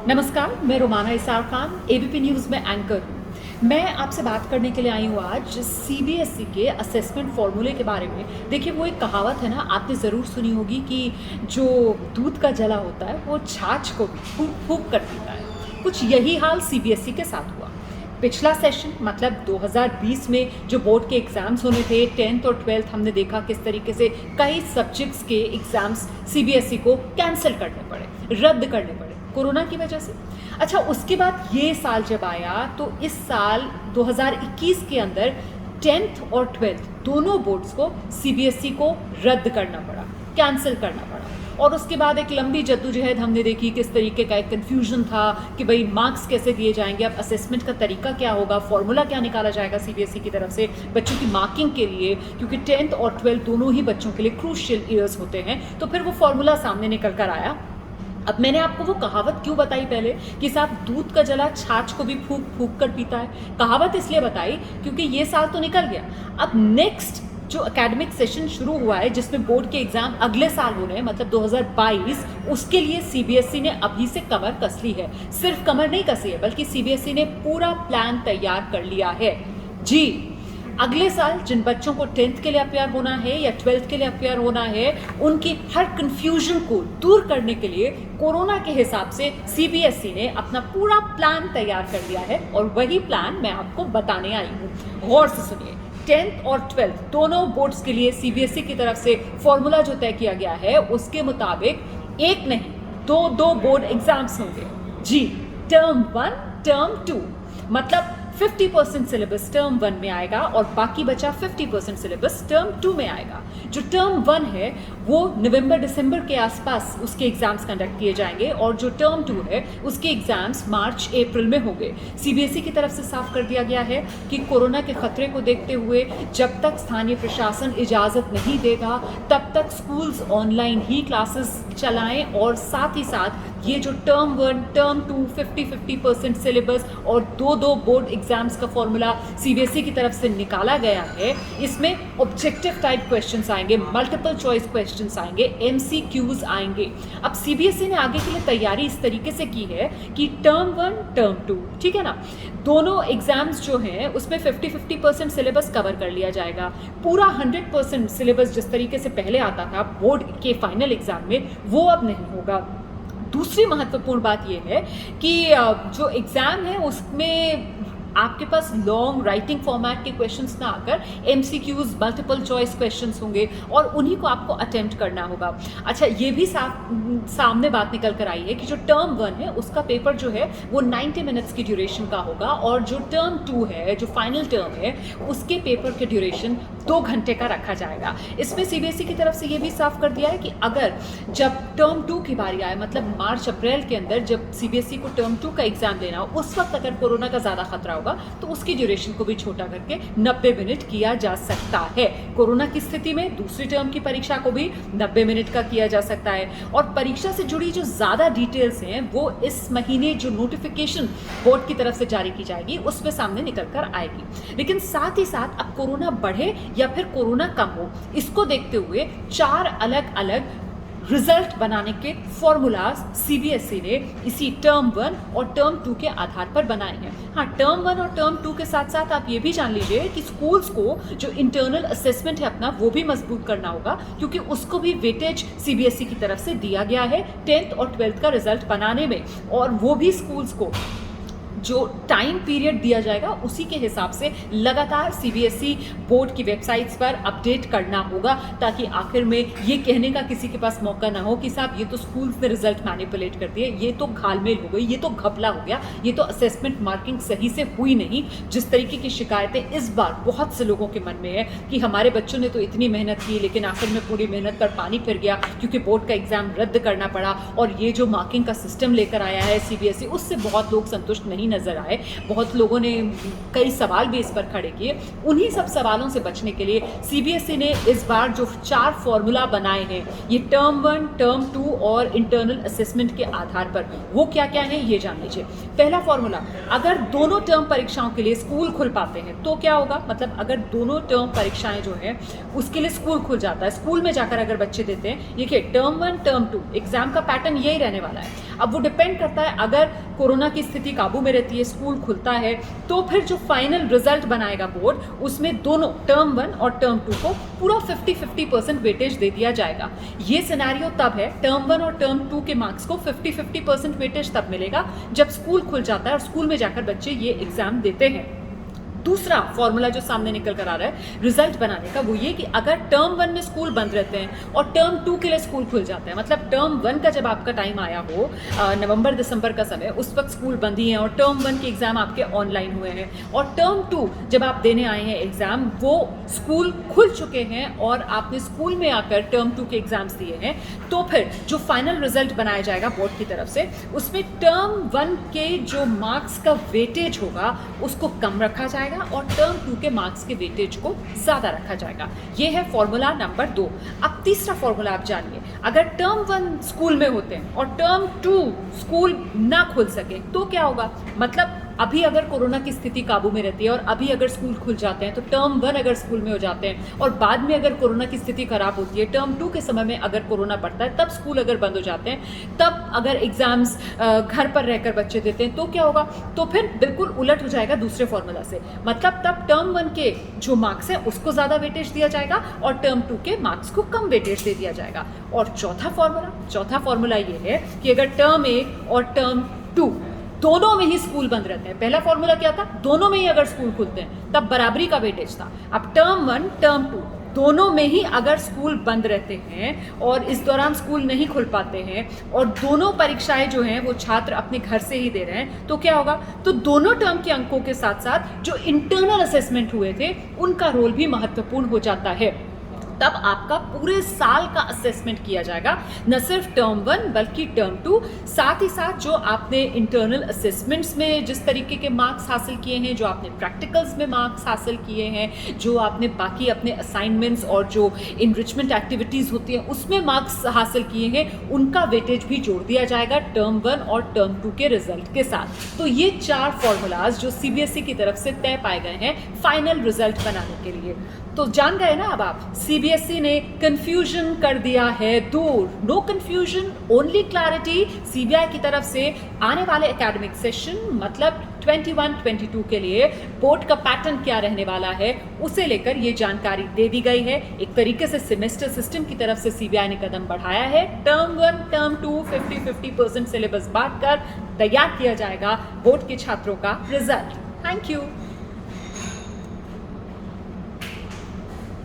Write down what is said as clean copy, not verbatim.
नमस्कार, मैं रोमाना इसार Khan, ABP news में एंकर हूँ। मैं आपसे बात करने के लिए आई हूँ आज सीबीएसई के असेसमेंट फॉर्मूले के बारे में। देखिए, वो एक कहावत है ना, आपने ज़रूर सुनी होगी कि जो दूध का जला होता है वो छाछ को भी फूंक फूंक कर पीता है। कुछ यही हाल सीबीएसई के साथ हुआ। पिछला सेशन मतलब 2020 में जो बोर्ड के एग्ज़ाम्स होने थे 10th और 12th, हमने देखा किस तरीके से कई सब्जेक्ट्स के एग्ज़ाम्स सीबीएसई को कैंसिल करने पड़े, रद्द करने पड़े कोरोना की वजह से। अच्छा, उसके बाद ये साल जब आया तो इस साल 2021 के अंदर 10th और 12th दोनों बोर्ड्स को सीबीएसई को रद्द करना पड़ा, कैंसिल करना पड़ा। और उसके बाद एक लंबी जद्दोजहद हमने देखी, किस तरीके का एक कन्फ्यूजन था कि भाई मार्क्स कैसे दिए जाएंगे, अब असेसमेंट का तरीका क्या होगा, फॉर्मूला क्या निकाला जाएगा सीबीएसई की तरफ से बच्चों की मार्किंग के लिए, क्योंकि 10th और 12th दोनों ही बच्चों के लिए क्रूशियल ईयर्स होते हैं। तो फिर वो फॉर्मूला सामने निकल कर आया। अब मैंने आपको वो कहावत क्यों बताई पहले कि साहब दूध का जला छाछ को भी फूंक फूंक कर पीता है। कहावत इसलिए बताई क्योंकि ये साल तो निकल गया, अब नेक्स्ट जो एकेडमिक सेशन शुरू हुआ है जिसमें बोर्ड के एग्जाम अगले साल हो रहे हैं, मतलब 2022, उसके लिए सीबीएसई ने अभी से कमर कस ली है। सिर्फ कमर नहीं कसी है, बल्कि सीबीएसई ने पूरा प्लान तैयार कर लिया है। जी, अगले साल जिन बच्चों को 10th के लिए अपेयर होना है या 12th के लिए अपेयर होना है, उनकी हर कंफ्यूजन को दूर करने के लिए कोरोना के हिसाब से सीबीएसई ने अपना पूरा प्लान तैयार कर लिया है और वही प्लान मैं आपको बताने आई हूँ। गौर से सुनिए, 10th और 12th दोनों बोर्ड्स के लिए सीबीएसई की तरफ से फॉर्मूला जो तय किया गया है उसके मुताबिक एक नहीं दो बोर्ड एग्जाम्स होंगे। जी, टर्म 1, टर्म 2, मतलब 50% सिलेबस टर्म 1 में आएगा और बाकी बचा 50% सिलेबस टर्म 2 में आएगा। जो टर्म 1 है वो नवंबर दिसंबर के आसपास उसके एग्जाम्स कंडक्ट किए जाएंगे और जो टर्म 2 है उसके एग्जाम्स मार्च अप्रैल में होंगे। सीबीएसई की तरफ से साफ कर दिया गया है कि कोरोना के खतरे को देखते हुए जब तक स्थानीय प्रशासन इजाज़त नहीं देगा तब तक स्कूल्स ऑनलाइन ही क्लासेस चलाएं और साथ ही साथ ये जो टर्म 1, टर्म 2, 50% सिलेबस और दो बोर्ड एग्जाम्स का फॉर्मूला सीबीएसई की तरफ से निकाला गया है, इसमें ऑब्जेक्टिव टाइप क्वेश्चंस आएंगे, मल्टीपल चॉइस क्वेश्चंस आएंगे, एमसीक्यूज आएंगे। अब सीबीएसई ने आगे के लिए तैयारी इस तरीके से की है कि टर्म 1, टर्म 2, ठीक है ना, दोनों एग्जाम्स जो हैं उसमें 50% सिलेबस कवर कर लिया जाएगा। पूरा 100% सिलेबस जिस तरीके से पहले आता था बोर्ड के फाइनल एग्जाम में, वो अब नहीं होगा। दूसरी महत्वपूर्ण बात यह है कि जो एग्ज़ाम है उसमें आपके पास लॉन्ग राइटिंग फॉर्मेट के क्वेश्चंस ना आकर एमसीक्यूज, मल्टीपल चॉइस क्वेश्चंस होंगे और उन्हीं को आपको अटेम्प्ट करना होगा। अच्छा, ये भी सामने बात निकल कर आई है कि जो टर्म 1 है उसका पेपर जो है वो 90 मिनट्स की ड्यूरेशन का होगा और जो टर्म 2 है, जो फाइनल टर्म है, उसके पेपर के ड्यूरेशन 2 घंटे का रखा जाएगा। इसमें सीबीएसई की तरफ से ये भी साफ कर दिया है कि अगर जब टर्म 2 की बारी आए, मतलब मार्च अप्रैल के अंदर जब सीबीएसई को टर्म 2 का एग्जाम देना हो, उस वक्त अगर कोरोना का ज़्यादा खतरा होगा तो उसकी ड्यूरेशन को भी छोटा करके 90 मिनट किया जा सकता है। कोरोना की स्थिति में दूसरी टर्म की परीक्षा को भी 90 मिनट का किया जा सकता है। और परीक्षा से जुड़ी जो ज़्यादा डिटेल्स हैं वो इस महीने जो नोटिफिकेशन बोर्ड की तरफ से जारी की जाएगी उसमें सामने निकल कर आएगी। लेकिन साथ ही साथ अब कोरोना बढ़े या फिर कोरोना कम हो, इसको देखते हुए 4 अलग अलग रिजल्ट बनाने के फॉर्मूलाज सीबीएसई ने इसी टर्म 1 और टर्म 2 के आधार पर बनाए हैं। हाँ, टर्म 1 और टर्म 2 के साथ साथ आप ये भी जान लीजिए कि स्कूल्स को जो इंटरनल असेसमेंट है अपना वो भी मजबूत करना होगा, क्योंकि उसको भी वेटेज सीबीएसई की तरफ से दिया गया है 10th और 12th का रिजल्ट बनाने में, और वो भी स्कूल्स को जो टाइम पीरियड दिया जाएगा उसी के हिसाब से लगातार सीबीएसई बोर्ड की वेबसाइट्स पर अपडेट करना होगा, ताकि आखिर में ये कहने का किसी के पास मौका ना हो कि साहब ये तो स्कूल्स ने रिजल्ट मैनिपुलेट कर दिए, ये तो घालमेल हो गई, ये तो घपला हो गया, ये तो असेसमेंट मार्किंग सही से हुई नहीं। जिस तरीके की शिकायतें इस बार बहुत से लोगों के मन में है कि हमारे बच्चों ने तो इतनी मेहनत की लेकिन आखिर में पूरी मेहनत पर पानी फिर गया क्योंकि बोर्ड का एग्जाम रद्द करना पड़ा, और ये जो मार्किंग का सिस्टम लेकर आया है सीबीएसई उससे बहुत लोग संतुष्ट नहीं नहीं नज़र आए, बहुत लोगों ने कई सवाल भी इस पर खड़े किए, उन्हीं सब सवालों से बचने के लिए सीबीएसई ने इस बार जो 4 फॉर्मूला बनाए हैं, ये टर्म 1, टर्म 2 और इंटरनल असेसमेंट के आधार पर, वो क्या क्या है ये जान लीजिए। पहला फॉर्मूला, अगर दोनों टर्म परीक्षाओं के लिए स्कूल खुल पाते हैं तो क्या होगा, मतलब अगर दोनों टर्म परीक्षाएं जो है उसके लिए स्कूल खुल जाता है, स्कूल में जाकर अगर बच्चे देते हैं, देखिए टर्म 1, टर्म 2 एग्जाम का पैटर्न यही रहने वाला है। अब वो डिपेंड करता है, अगर कोरोना की स्थिति काबू में रहती है, स्कूल खुलता है, तो फिर जो फाइनल रिजल्ट बनाएगा बोर्ड, उसमें दोनों टर्म 1 और टर्म 2 को पूरा 50-50% वेटेज दे दिया जाएगा। ये सिनेरियो तब है, टर्म 1 और टर्म 2 के मार्क्स को 50-50% वेटेज तब मिलेगा जब स्कूल खुल जाता है और स्कूल में जाकर बच्चे ये एग्जाम देते हैं। दूसरा फॉर्मूला जो सामने निकल कर आ रहा है रिजल्ट बनाने का, वो ये कि अगर टर्म 1 में स्कूल बंद रहते हैं और टर्म 2 के लिए स्कूल खुल जाते हैं, मतलब टर्म 1 का जब आपका टाइम आया हो नवंबर दिसंबर का समय, उस वक्त स्कूल बंद ही हैं और टर्म 1 के एग्जाम आपके ऑनलाइन हुए हैं, और टर्म 2 जब आप देने आए हैं एग्जाम, वो स्कूल खुल चुके हैं और आपने स्कूल में आकर टर्म 2 के एग्जाम्स दिए हैं, तो फिर जो फाइनल रिजल्ट बनाया जाएगा बोर्ड की तरफ से, उसमें टर्म 1 के जो मार्क्स का वेटेज होगा उसको कम रखा जाएगा और टर्म 2 के मार्क्स के वेटेज को ज़्यादा रखा जाएगा। ये है फॉर्मूला नंबर 2। अब तीसरा फॉर्मूला आप जानिए, अगर टर्म 1 स्कूल में होते हैं और टर्म 2 स्कूल ना खुल सके तो क्या होगा, मतलब अभी अगर कोरोना की स्थिति काबू में रहती है और अभी अगर स्कूल खुल जाते हैं, तो टर्म 1 अगर स्कूल में हो जाते हैं और बाद में अगर कोरोना की स्थिति खराब होती है, टर्म 2 के समय में अगर कोरोना बढ़ता है, तब स्कूल अगर बंद हो जाते हैं, तब अगर एग्जाम्स घर पर रहकर बच्चे देते हैं, तो क्या होगा, तो फिर बिल्कुल उलट हो जाएगा दूसरे फॉर्मूला से, मतलब तब टर्म 1 के जो मार्क्स हैं उसको ज़्यादा वेटेज दिया जाएगा और टर्म 2 के मार्क्स को कम वेटेज दे दिया जाएगा। और चौथा फॉर्मूला ये है कि अगर टर्म 1 और टर्म 2 दोनों में ही स्कूल बंद रहते हैं, पहला फॉर्मूला क्या था, दोनों में ही अगर स्कूल खुलते हैं तब बराबरी का वेटेज था, अब टर्म 1 टर्म 2 दोनों में ही अगर स्कूल बंद रहते हैं और इस दौरान स्कूल नहीं खुल पाते हैं और दोनों परीक्षाएं जो हैं वो छात्र अपने घर से ही दे रहे हैं, तो क्या होगा, तो दोनों टर्म के अंकों के साथ साथ जो इंटरनल असेसमेंट हुए थे उनका रोल भी महत्वपूर्ण हो जाता है। तब आपका पूरे साल का असेसमेंट किया जाएगा, न सिर्फ टर्म 1 बल्कि टर्म 2, साथ ही साथ जो आपने इंटरनल असेसमेंट्स में जिस तरीके के मार्क्स हासिल किए हैं, जो आपने प्रैक्टिकल्स में मार्क्स हासिल किए हैं, जो आपने बाकी अपने असाइनमेंट्स और जो इनरिचमेंट एक्टिविटीज़ होती हैं उसमें मार्क्स हासिल किए हैं, उनका वेटेज भी जोड़ दिया जाएगा टर्म 1 और टर्म 2 के रिजल्ट के साथ। तो ये 4 फॉर्मूलाज जो सीबीएसई की तरफ से तय पाए गए हैं फाइनल रिजल्ट बनाने के लिए। तो जान गए ना अब आप, सीबीएसई ने कंफ्यूजन कर दिया है दूर, no confusion only clarity. CBI की तरफ से आने वाले एकेडमिक सेशन मतलब 21-22 के लिए बोर्ड का पैटर्न क्या रहने वाला है उसे लेकर ये जानकारी दे दी गई है। एक तरीके से सेमेस्टर सिस्टम की तरफ से सीबीआई ने कदम बढ़ाया है, टर्म 1 टर्म 2 50-50% सिलेबस बांटकर तैयार किया जाएगा बोर्ड के छात्रों का रिजल्ट। Thank you.